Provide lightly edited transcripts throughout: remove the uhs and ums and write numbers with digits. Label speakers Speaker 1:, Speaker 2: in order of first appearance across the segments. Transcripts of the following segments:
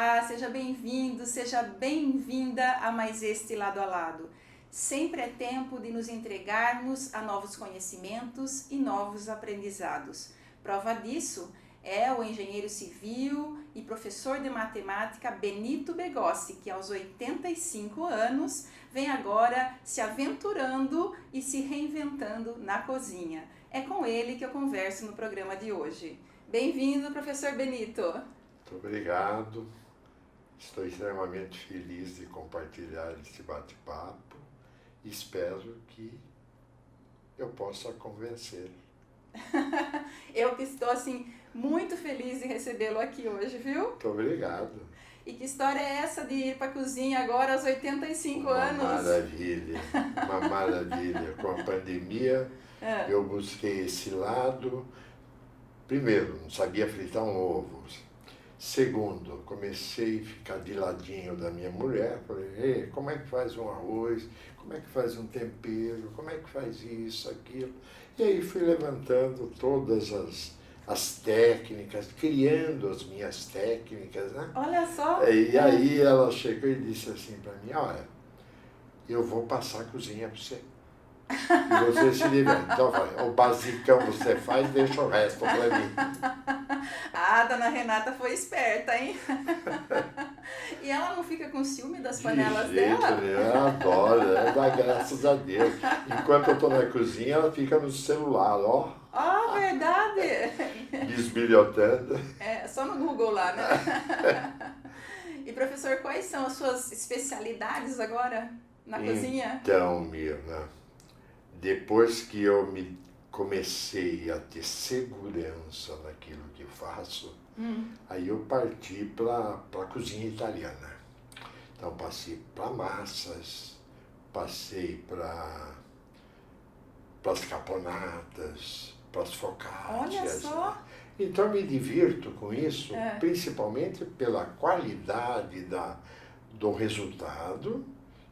Speaker 1: Olá, seja bem-vindo, seja bem-vinda a mais este Lado a Lado. Sempre é tempo de nos entregarmos a novos conhecimentos e novos aprendizados. Prova disso é o engenheiro civil e professor de matemática Benito Begossi, que aos 85 anos vem agora se aventurando e se reinventando na cozinha. É com ele que eu converso no programa de hoje. Bem-vindo, professor Benito.
Speaker 2: Muito obrigado. Estou extremamente feliz de compartilhar este bate-papo e espero que eu possa convencer.
Speaker 1: Eu que estou assim muito feliz de recebê-lo aqui hoje, viu?
Speaker 2: Muito obrigado.
Speaker 1: E que história é essa de ir para a cozinha agora aos 85 anos?
Speaker 2: Uma maravilha. Com a pandemia, eu busquei esse lado. Primeiro, não sabia fritar um ovo. Segundo, comecei a ficar de ladinho da minha mulher. Falei, como é que faz um arroz? Como é que faz um tempero? Como é que faz isso, aquilo? E aí fui levantando todas as técnicas, criando as minhas técnicas, né?
Speaker 1: Olha só!
Speaker 2: E aí ela chegou e disse assim para mim, olha, eu vou passar a cozinha para você. E você se diverte. Então, o basicão você faz, deixa o resto para mim.
Speaker 1: Ah, a dona Renata foi esperta, hein? E ela não fica com ciúme das panelas dela?
Speaker 2: Ela adora, ela dá graças a Deus. Enquanto eu estou na cozinha, ela fica no celular, ó.
Speaker 1: Ah, verdade!
Speaker 2: Bisbilhotando.
Speaker 1: É, só no Google lá, né? E professor, quais são as suas especialidades agora na cozinha?
Speaker 2: Então, Mirna, depois que eu comecei a ter segurança naquilo que faço, aí eu parti para a cozinha italiana. Então passei para massas, passei para as caponatas, para as focaccias.
Speaker 1: Olha só!
Speaker 2: Então eu me divirto com isso, principalmente pela qualidade do resultado,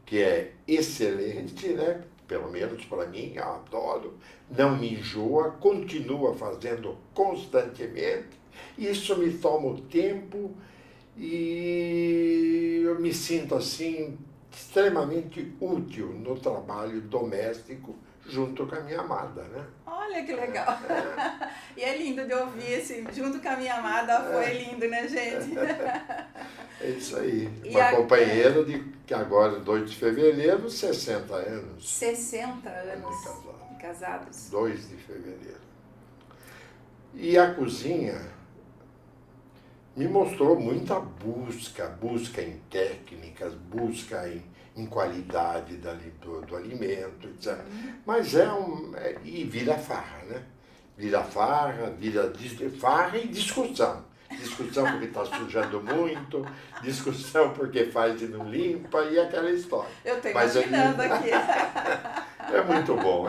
Speaker 2: que é excelente, né? Pelo menos para mim, eu adoro, não me enjoa, continua fazendo constantemente. Isso me toma o tempo e eu me sinto assim extremamente útil no trabalho doméstico junto com a minha amada, né?
Speaker 1: Olha que legal! E é lindo de ouvir esse junto com a minha amada, foi lindo, né, gente?
Speaker 2: É isso aí. Uma companheira que agora, 2 de fevereiro, 60 anos.
Speaker 1: 60 anos de casados.
Speaker 2: 2 de fevereiro. E a cozinha me mostrou muita busca em técnicas, busca em qualidade do alimento, etc. Mas e vira farra, né? Vira farra e discussão. Discussão porque está sujando muito, discussão porque faz e não limpa, e aquela história.
Speaker 1: Eu estou imaginando aqui.
Speaker 2: É muito bom,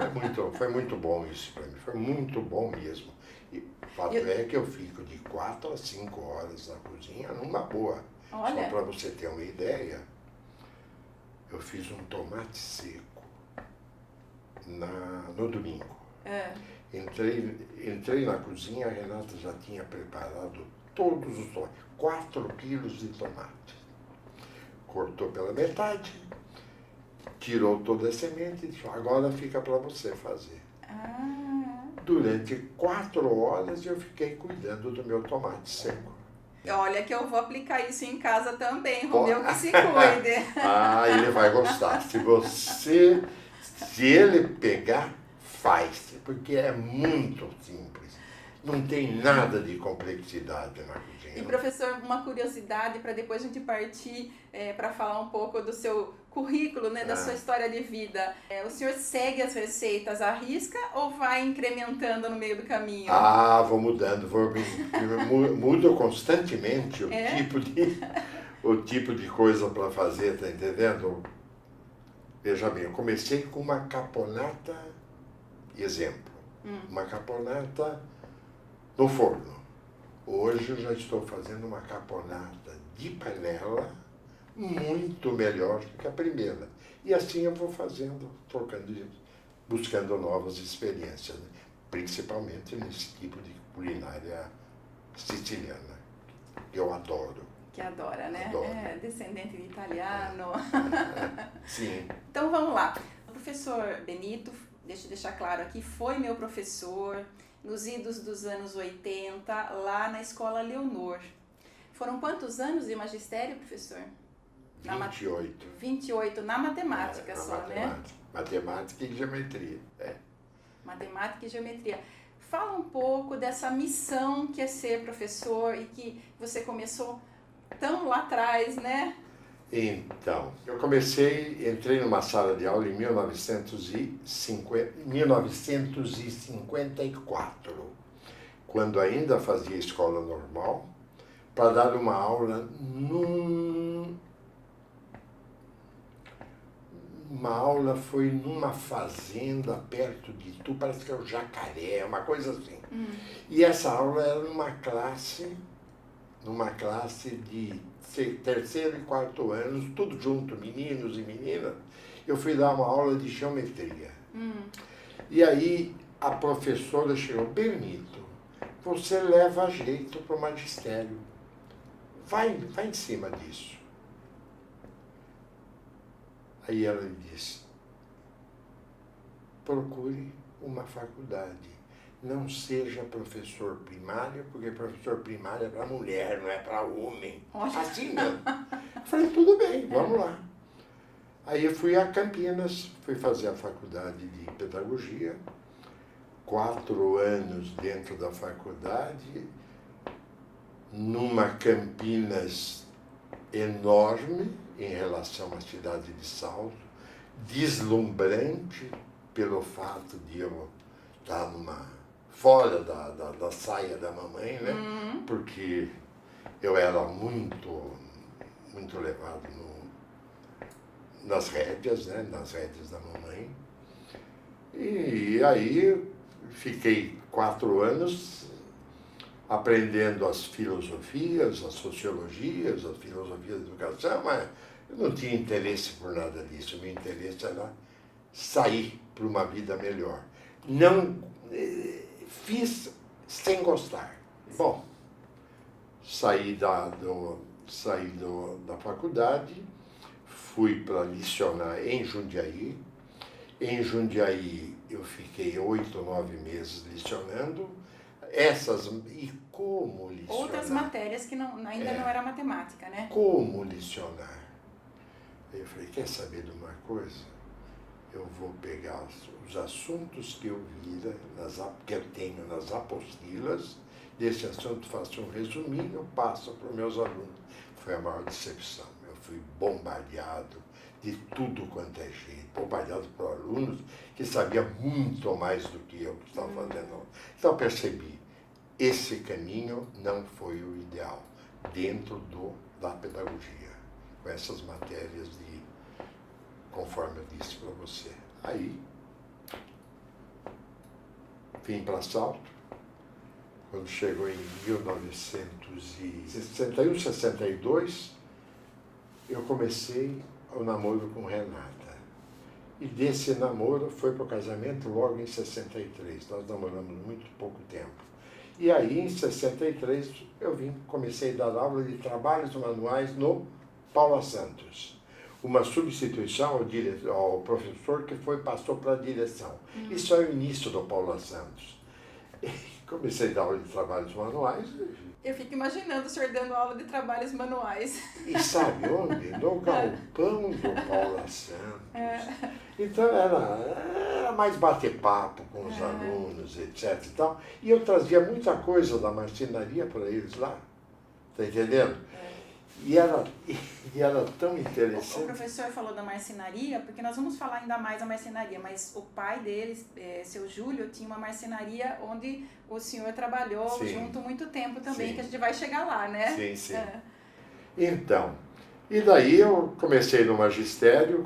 Speaker 2: foi muito bom isso para mim, foi muito bom mesmo. E o fato é que eu fico de 4 a 5 horas na cozinha numa boa.
Speaker 1: Olha.
Speaker 2: Só para você ter uma ideia, eu fiz um tomate seco no domingo. Entrei na cozinha, a Renata já tinha preparado todos os tomates, 4 quilos de tomate. Cortou pela metade, tirou toda a semente e disse, agora fica para você fazer. Durante 4 horas eu fiquei cuidando do meu tomate seco.
Speaker 1: Olha que eu vou aplicar isso em casa também, Romeu que se cuide.
Speaker 2: Ele vai gostar. Se ele pegar, faz, porque é muito simples. Não tem nada de complexidade na cozinha.
Speaker 1: E professor, uma curiosidade para depois a gente partir para falar um pouco do seu currículo, né, da sua história de vida. O senhor segue as receitas à risca ou vai incrementando no meio do caminho?
Speaker 2: Vou mudando, mudo constantemente o tipo de coisa para fazer, tá entendendo? Veja bem, eu comecei com uma caponata, exemplo, uma caponata no forno. Hoje eu já estou fazendo uma caponata de panela muito melhor do que a primeira. E assim eu vou fazendo, buscando novas experiências, né? Principalmente nesse tipo de culinária siciliana, que eu adoro.
Speaker 1: Que adora, né?
Speaker 2: Adoro.
Speaker 1: É, descendente de italiano.
Speaker 2: Sim.
Speaker 1: Então vamos lá. O professor Benito, deixa eu deixar claro aqui, foi meu professor nos idos dos anos 80, lá na Escola Leonor. Foram quantos anos de magistério, professor?
Speaker 2: 28.
Speaker 1: 28, na matemática só,
Speaker 2: matemática.
Speaker 1: né?
Speaker 2: Matemática e geometria.
Speaker 1: Matemática e geometria. Fala um pouco dessa missão que é ser professor e que você começou tão lá atrás, né?
Speaker 2: Então, eu entrei numa sala de aula em 1954, quando ainda fazia escola normal, para dar uma aula Uma aula foi numa fazenda perto de Itu, parece que é o Jacaré, uma coisa assim. E essa aula era numa classe de terceiro e quarto anos, tudo junto, meninos e meninas. Eu fui dar uma aula de geometria. E aí a professora chegou: Benito, você leva jeito para o magistério. Vai em cima disso. Aí ela me disse: procure uma faculdade. Não seja professor primário, porque professor primário é para mulher, não é para homem. Assim não. Eu falei: tudo bem, vamos lá. Aí eu fui a Campinas, fui fazer a faculdade de pedagogia, 4 anos dentro da faculdade, numa Campinas enorme em relação à cidade de Salto, deslumbrante pelo fato de eu estar fora da saia da mamãe, né? Porque eu era muito levado nas rédeas, né? Nas rédeas da mamãe. E aí fiquei 4 anos aprendendo as filosofias, as sociologias, as filosofias da educação, mas eu não tinha interesse por nada disso. O meu interesse era sair para uma vida melhor. Não fiz sem gostar. Bom, saí da faculdade, fui para licionar em Jundiaí. Em Jundiaí eu fiquei 8 ou 9 meses licionando. E como licionar?
Speaker 1: Outras matérias que ainda não era matemática, né?
Speaker 2: Como licionar? Aí eu falei: quer saber de uma coisa? Eu vou pegar os assuntos que eu vira, que eu tenho nas apostilas, desse assunto faço um resuminho, passo para os meus alunos. Foi a maior decepção. Eu fui bombardeado de tudo quanto é jeito, bombardeado por alunos que sabiam muito mais do que eu que estava fazendo. Então eu percebi: esse caminho não foi o ideal dentro da pedagogia, com essas matérias conforme eu disse para você. Aí, vim para Salto. Quando chegou em 1961, 62, eu comecei o namoro com Renata. E desse namoro foi para o casamento logo em 63. Nós namoramos muito pouco tempo. E aí, em 63, comecei a dar aula de trabalhos manuais no Paula Santos. Uma substituição ao professor que passou para a direção. Isso é o início do Paula Santos. Comecei a dar aula de trabalhos manuais.
Speaker 1: Eu fico imaginando o senhor dando aula de trabalhos manuais.
Speaker 2: E sabe onde? No galpão do Paula Santos. Então era mais bater papo com os alunos, etc. E tal. E eu trazia muita coisa da marcenaria para eles lá. Está entendendo? E era tão interessante.
Speaker 1: O professor falou da marcenaria, porque nós vamos falar ainda mais da marcenaria, mas o pai deles, seu Júlio, tinha uma marcenaria onde o senhor trabalhou junto muito tempo também, que a gente vai chegar lá, né?
Speaker 2: Sim. Então, e daí eu comecei no magistério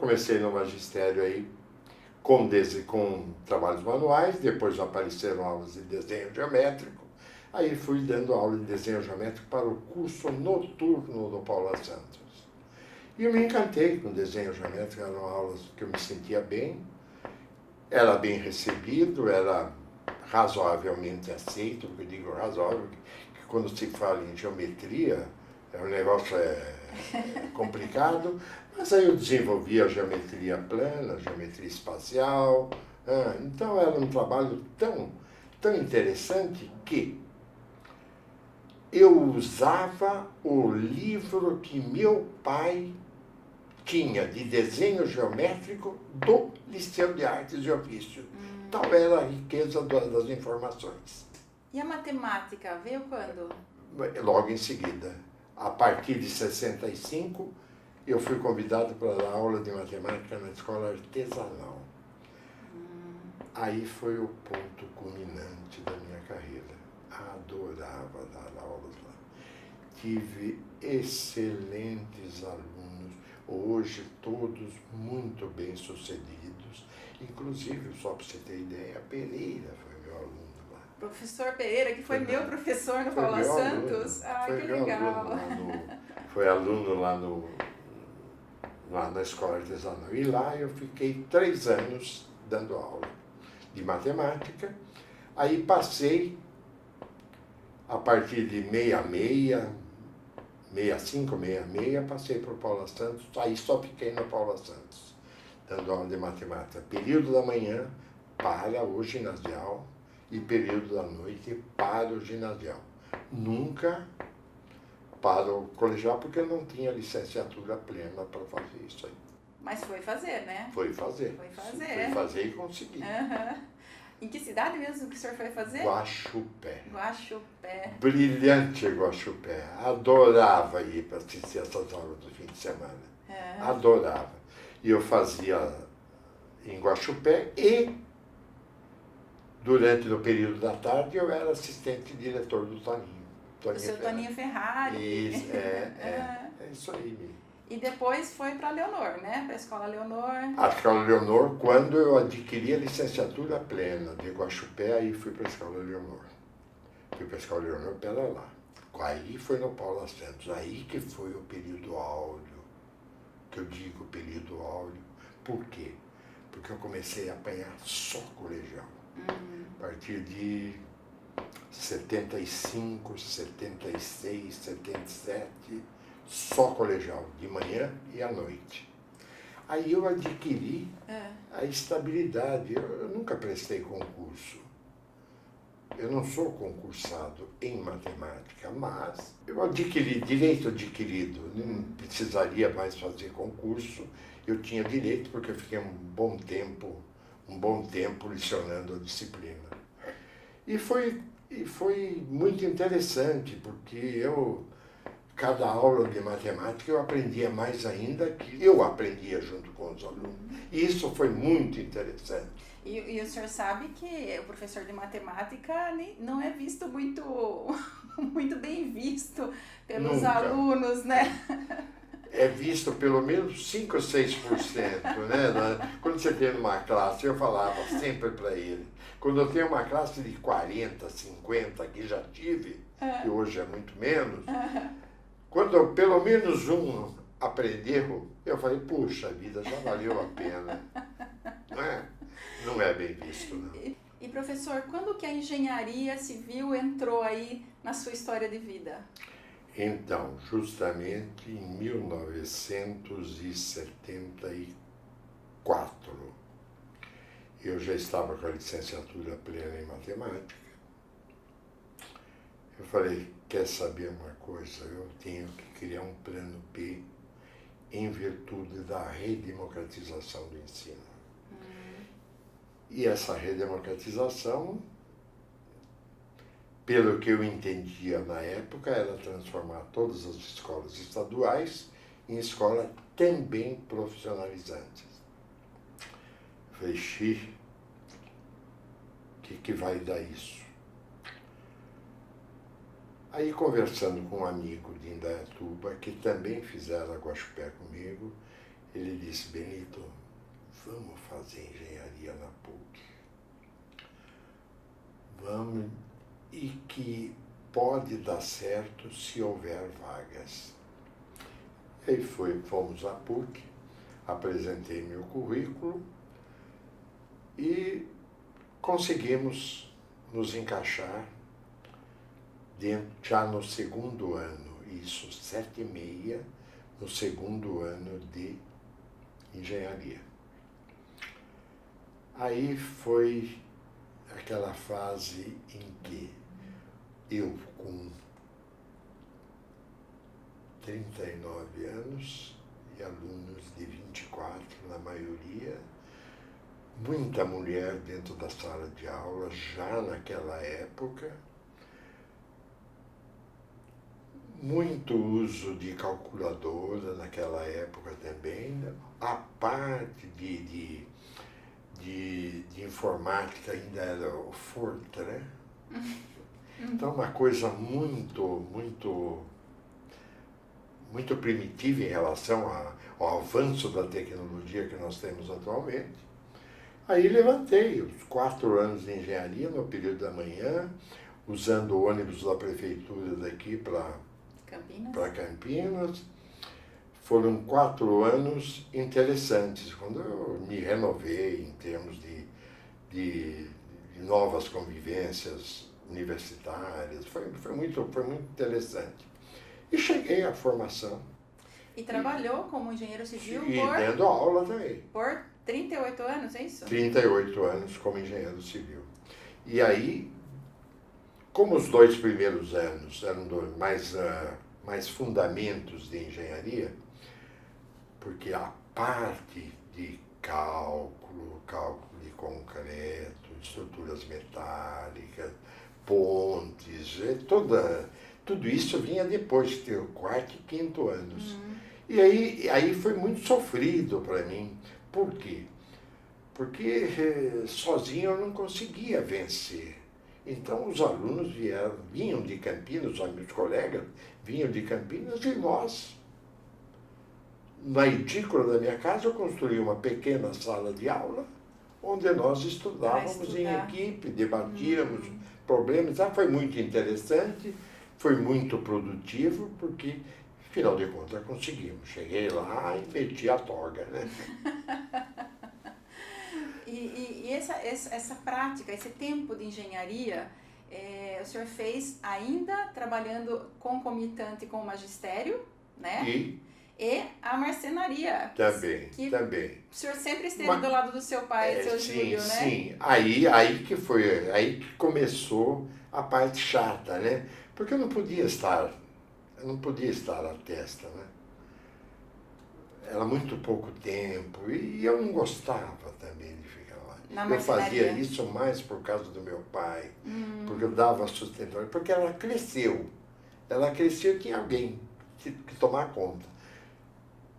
Speaker 2: aí com trabalhos manuais, depois apareceram aulas de desenho geométrico. Aí fui dando aula de desenho geométrico para o curso noturno do Paula Santos. E eu me encantei com desenho geométrico, eram aulas que eu me sentia bem, era bem recebido, era razoavelmente aceito, porque eu digo razoável, que quando se fala em geometria, um negócio complicado, mas aí eu desenvolvi a geometria plana, a geometria espacial. Então era um trabalho tão interessante que eu usava o livro que meu pai tinha de desenho geométrico do Liceu de Artes e Ofício. Tal era a riqueza das informações.
Speaker 1: E a matemática veio quando?
Speaker 2: Logo em seguida. A partir de 65, eu fui convidado para dar aula de matemática na escola artesanal. Aí foi o ponto culminante da minha carreira. Adorava dar aulas lá. Tive excelentes alunos, hoje todos muito bem sucedidos. Inclusive, só para você ter ideia, Pereira foi meu aluno lá.
Speaker 1: Professor Pereira, que foi meu professor no Paula Santos.
Speaker 2: Foi
Speaker 1: Que
Speaker 2: meu
Speaker 1: legal.
Speaker 2: Foi aluno lá na escola artesanal. E lá eu fiquei 3 anos dando aula de matemática. Aí passei, a partir de 65, 66, passei para o Paula Santos. Aí só fiquei no Paula Santos, dando aula de matemática. Período da manhã para o ginasial e período da noite para o ginasial. Nunca para o colegial, porque eu não tinha licenciatura plena para fazer isso aí.
Speaker 1: Mas foi fazer, né?
Speaker 2: Foi fazer.
Speaker 1: Foi fazer.
Speaker 2: Fui fazer e consegui.
Speaker 1: Em que cidade mesmo que o senhor foi fazer?
Speaker 2: Guaxupé.
Speaker 1: Guaxupé.
Speaker 2: Brilhante Guaxupé. Adorava ir para assistir essas aulas do fim de semana. Adorava. E eu fazia em Guaxupé e, durante o período da tarde, eu era assistente diretor do Toninho.
Speaker 1: O seu Toninho Ferrari.
Speaker 2: Isso, é isso aí mesmo.
Speaker 1: E depois foi para Leonor, né? Para a Escola Leonor.
Speaker 2: A Escola Leonor, quando eu adquiri a licenciatura plena de Guaxupé, aí fui para a Escola Leonor. Fui para a Escola Leonor pela lá. Aí foi no Paula Santos, aí que foi o período áureo, que eu digo período áureo. Por quê? Porque eu comecei a apanhar só colegial. A partir de 75, 76, 77, só colegial, de manhã e à noite. Aí eu adquiri a estabilidade. Eu nunca prestei concurso. Eu não sou concursado em matemática, mas eu adquiri, direito adquirido. Não precisaria mais fazer concurso. Eu tinha direito porque eu fiquei um bom tempo lecionando a disciplina. E foi muito interessante, porque cada aula de matemática eu aprendia mais ainda que eu aprendia junto com os alunos. E isso foi muito interessante.
Speaker 1: E o senhor sabe que o professor de matemática não é visto muito, muito bem visto pelos alunos, né?
Speaker 2: É visto pelo menos 5 ou 6%, né? Quando você tem uma classe, eu falava sempre para ele, quando eu tenho uma classe de 40, 50, que já tive, que hoje é muito menos, quando pelo menos um aprendeu, eu falei, puxa vida, já valeu a pena. Não é bem visto, não.
Speaker 1: E professor, quando que a engenharia civil entrou aí na sua história de vida?
Speaker 2: Então, justamente em 1974, eu já estava com a licenciatura plena em matemática. Eu falei, quer saber uma coisa? Eu tenho que criar um plano B em virtude da redemocratização do ensino. E essa redemocratização, pelo que eu entendia na época, era transformar todas as escolas estaduais em escolas também profissionalizantes. Eu falei, o que vai dar isso? Aí, conversando com um amigo de Indaiatuba, que também fizeram a Guaxupé comigo, ele disse, Benito, vamos fazer engenharia na PUC. Vamos, e que pode dar certo se houver vagas. E aí fomos à PUC, apresentei meu currículo e conseguimos nos encaixar já no segundo ano. isso, 7h30, no segundo ano de engenharia. Aí foi aquela fase em que eu, com 39 anos, e alunos de 24, na maioria, muita mulher dentro da sala de aula, já naquela época, muito uso de calculadora naquela época também, né? A parte de informática ainda era o Fortran, né? Então, uma coisa muito primitiva em relação ao avanço da tecnologia que nós temos atualmente. Aí levantei os 4 anos de engenharia no período da manhã, usando o ônibus da prefeitura daqui para Campinas. Foram 4 anos interessantes, quando eu me renovei em termos de novas convivências universitárias. Foi muito interessante. E cheguei à formação.
Speaker 1: E trabalhou como engenheiro civil
Speaker 2: dando aula também.
Speaker 1: Por 38 anos, é isso?
Speaker 2: 38 anos como engenheiro civil. E aí, como os 2 primeiros anos eram mais fundamentos de engenharia, porque a parte de cálculo de concreto, estruturas metálicas, pontes, tudo isso vinha depois de ter o 4º e 5º anos. E aí foi muito sofrido para mim. Por quê? Porque sozinho eu não conseguia vencer. Então os alunos vinham de Campinas, os meus colegas vinham de Campinas, e nós, na edícula da minha casa, eu construí uma pequena sala de aula, onde nós estudávamos em equipe, debatíamos problemas. Foi muito interessante, foi muito produtivo, porque, afinal de contas, conseguimos. Cheguei lá e meti a toga, né?
Speaker 1: E essa prática, esse tempo de engenharia, o senhor fez ainda trabalhando concomitante com o magistério, né? E a marcenaria.
Speaker 2: Também.
Speaker 1: O senhor sempre esteve do lado do seu pai, seu Júlio, né?
Speaker 2: Sim, aí que começou a parte chata, né? Porque eu não podia estar à testa, né? Era muito pouco tempo e eu não gostava também de ficar lá. Eu fazia isso mais por causa do meu pai, porque eu dava sustentação, porque ela cresceu e tinha alguém que tomar conta.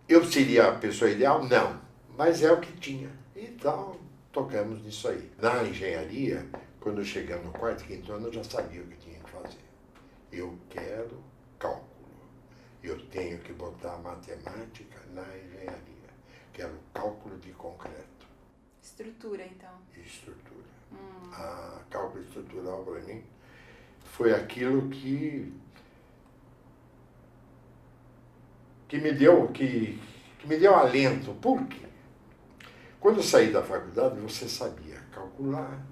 Speaker 2: Eu seria a pessoa ideal? Não, mas é o que tinha. Então, tocamos nisso aí. Na engenharia, quando eu cheguei no 4º e 5º ano, eu já sabia o que tinha que fazer. Eu quero cálculo. Eu tenho que botar matemática na engenharia. Quero cálculo de concreto.
Speaker 1: Estrutura, então.
Speaker 2: Estrutura. Cálculo estrutural, para mim, foi aquilo que me deu alento. Por quê? Quando eu saí da faculdade, você sabia calcular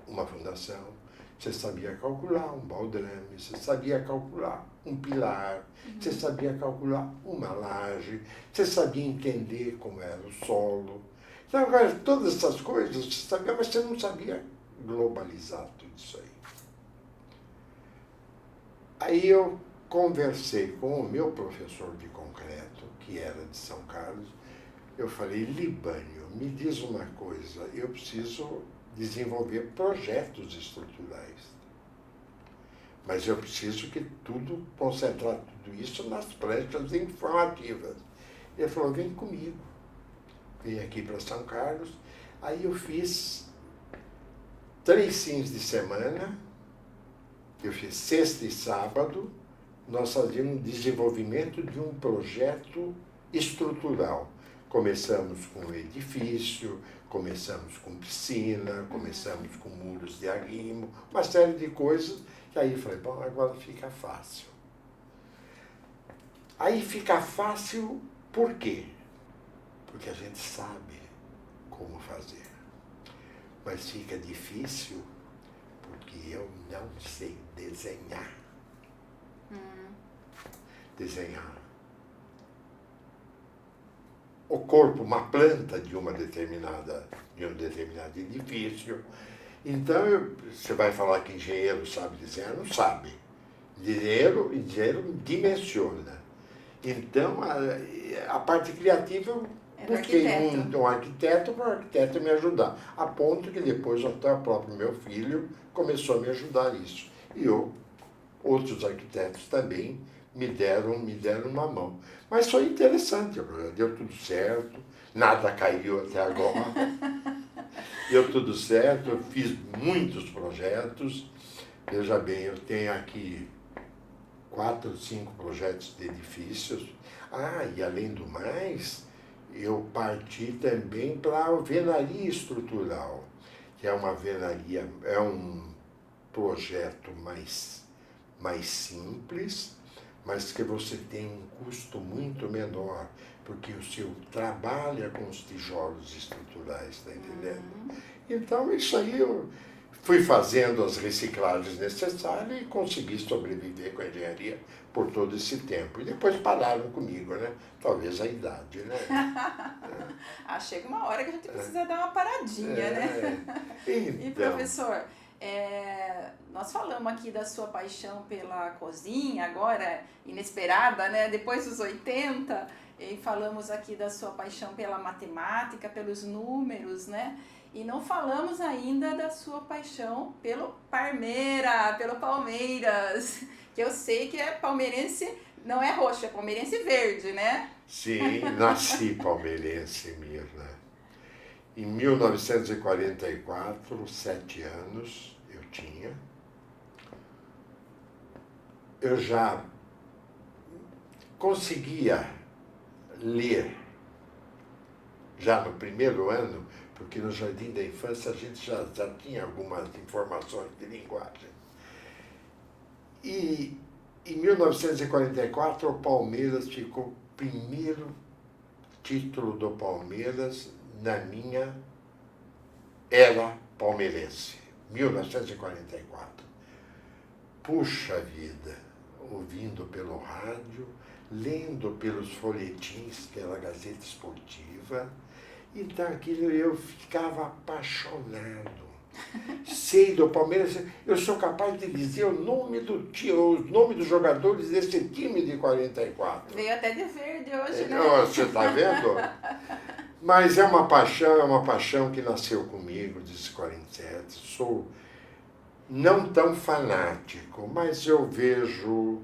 Speaker 2: uma fundação, você sabia calcular um baldrame, você sabia calcular um pilar, você sabia calcular uma laje, você sabia entender como era o solo. Então, agora, todas essas coisas você sabia, mas você não sabia globalizar tudo isso aí. Aí eu conversei com o meu professor de concreto, que era de São Carlos. Eu falei: Libânio, me diz uma coisa, eu preciso desenvolver projetos estruturais, mas eu preciso concentrar tudo isso nas pranchas informativas. Ele falou: vem comigo. Vim aqui para São Carlos. Aí eu fiz 3 fins de semana, eu fiz sexta e sábado. Nós fazíamos desenvolvimento de um projeto estrutural. Começamos com o edifício, começamos com piscina, começamos com muros de arrimo, uma série de coisas. E aí eu falei: bom, agora fica fácil. Aí fica fácil por quê? Porque a gente sabe como fazer. Mas fica difícil porque eu não sei desenhar. desenhar o corpo, uma planta de um determinado edifício. Então, você vai falar que engenheiro sabe desenhar? Não sabe. Engenheiro dimensiona. Então, a parte criativa, eu busquei um arquiteto para o arquiteto me ajudar. A ponto que depois até o próprio meu filho começou a me ajudar nisso. E outros arquitetos também me deram uma mão. Mas foi interessante, deu tudo certo, nada caiu até agora. Deu tudo certo, eu fiz muitos projetos. Veja bem, eu tenho aqui 4 ou 5 projetos de edifícios. E além do mais, eu parti também para a alvenaria estrutural, que é uma alvenaria, é um projeto mais simples, mas que você tem um custo muito menor, porque o seu trabalha com os tijolos estruturais, está entendendo? Então, isso aí eu fui fazendo as reciclagens necessárias e consegui sobreviver com a engenharia por todo esse tempo. E depois pararam comigo, né? Talvez a idade, né?
Speaker 1: Chega uma hora que a gente precisa dar uma paradinha, né?
Speaker 2: Então,
Speaker 1: e professor, nós falamos aqui da sua paixão pela cozinha, agora inesperada, né? Depois dos 80, e falamos aqui da sua paixão pela matemática, pelos números, né? E não falamos ainda da sua paixão pelo Palmeiras, que eu sei que é palmeirense, não é roxo, é palmeirense verde, né?
Speaker 2: Sim, nasci palmeirense mesmo, né? Em 1944, 7 anos eu tinha. Eu já conseguia ler, já no primeiro ano, porque no Jardim da Infância a gente já tinha algumas informações de linguagem. E em 1944 o Palmeiras ficou primeiro título do Palmeiras na minha era palmeirense, 1944. Puxa vida, ouvindo pelo rádio, lendo pelos folhetins, que era a Gazeta Esportiva. Então aquilo eu ficava apaixonado. Sei do Palmeiras, eu sou capaz de dizer o nome dos jogadores desse time de 44.
Speaker 1: Veio até de verde hoje, né?
Speaker 2: Você está vendo? Mas é uma paixão que nasceu comigo desde 47. Sou não tão fanático, mas eu vejo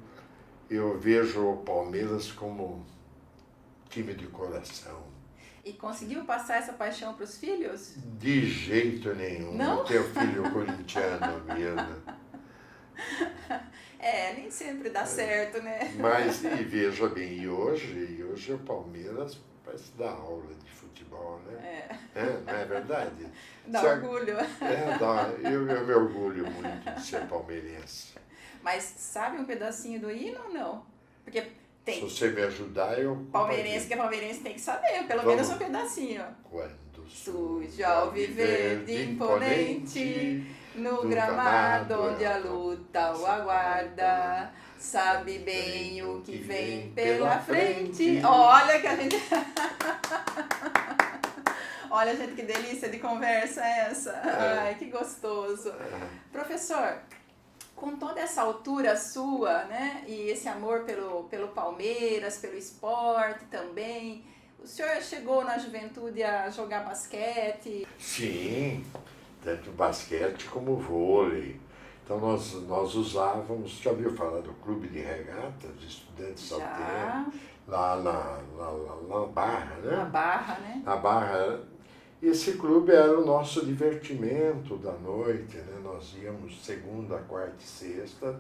Speaker 2: o Palmeiras como time de coração.
Speaker 1: E conseguiu passar essa paixão para os filhos?
Speaker 2: De jeito nenhum.
Speaker 1: Não?
Speaker 2: Eu tenho filho corintiano mesmo.
Speaker 1: Nem sempre dá certo, né?
Speaker 2: Mas, e veja bem, e hoje o Palmeiras parece dar aula de futebol, né? Não é verdade?
Speaker 1: Dá orgulho.
Speaker 2: Eu me orgulho muito de ser palmeirense.
Speaker 1: Mas sabe um pedacinho do hino ou não? Porque tem.
Speaker 2: Se você me ajudar, eu...
Speaker 1: Palmeirense que é palmeirense tem que saber, pelo menos um pedacinho.
Speaker 2: Quando
Speaker 1: surge alviverde imponente, no gramado onde a luta o aguarda, sabe bem o que vem pela frente. Olha que a gente... Olha, gente, que delícia de conversa essa. Ai, que gostoso. Professor, com toda essa altura sua, né, e esse amor pelo Palmeiras, pelo esporte também, o senhor chegou na juventude a jogar basquete?
Speaker 2: Sim, tanto basquete como vôlei. Então nós usávamos, já ouviu falar do clube de regatas de estudantes salteiros? Lá na Barra, né?
Speaker 1: Na Barra, né?
Speaker 2: Na Barra. Esse clube era o nosso divertimento da noite, né? Nós íamos segunda, quarta e sexta,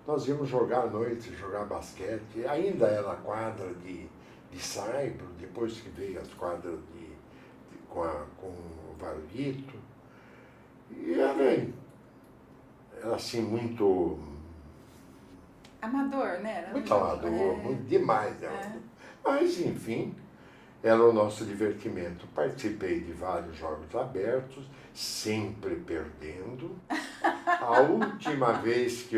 Speaker 2: nós íamos jogar à noite, jogar basquete. Ainda era a quadra de saibro, depois que veio as quadras com o Varlito. E era assim muito...
Speaker 1: Amador, né?
Speaker 2: Muito amador, muito demais. Mas, enfim... Era o nosso divertimento. Participei de vários jogos abertos, sempre perdendo. A última vez que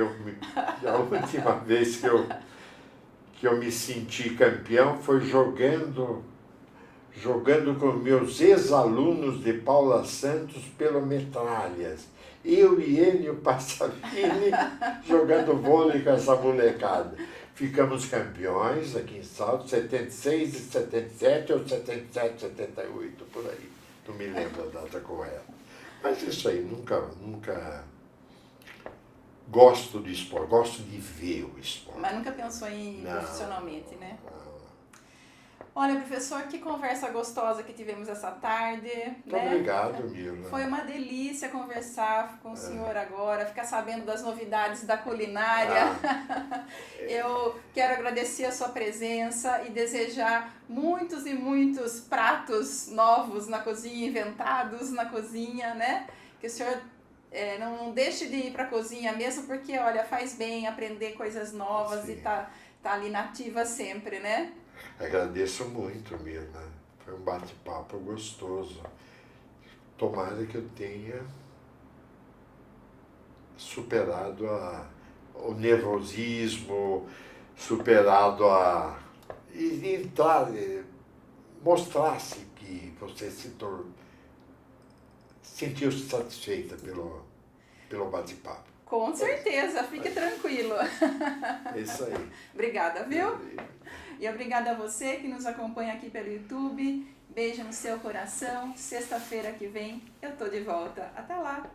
Speaker 2: que eu me senti campeão foi jogando com meus ex-alunos de Paula Santos pelo Metralhas. Eu e ele, o Passavini, jogando vôlei com essa molecada. Ficamos campeões aqui em Salto, 76 e 77, ou 77, 78, por aí. Não me lembro a data correta. Mas isso aí, nunca gosto de esporte, gosto de ver o esporte.
Speaker 1: Mas nunca pensou em profissionalmente, né?
Speaker 2: Não.
Speaker 1: Olha, professor, que conversa gostosa que tivemos essa tarde.
Speaker 2: Muito
Speaker 1: né?
Speaker 2: obrigado, Mila.
Speaker 1: Foi uma delícia conversar com o senhor agora, ficar sabendo das novidades da culinária. Eu quero agradecer a sua presença e desejar muitos e muitos pratos novos na cozinha, inventados na cozinha, né? Que o senhor não deixe de ir para a cozinha mesmo, porque, olha, faz bem aprender coisas novas. Sim. E tá ali na ativa sempre, né?
Speaker 2: Agradeço muito, Mila. Foi um bate-papo gostoso. Tomara que eu tenha superado o nervosismo, superado e entrar, mostrasse que você sentiu-se satisfeita pelo bate-papo.
Speaker 1: Com certeza, fique tranquilo.
Speaker 2: É isso aí.
Speaker 1: Obrigada, viu? E obrigada a você que nos acompanha aqui pelo YouTube. Beijo no seu coração. Sexta-feira que vem eu tô de volta. Até lá!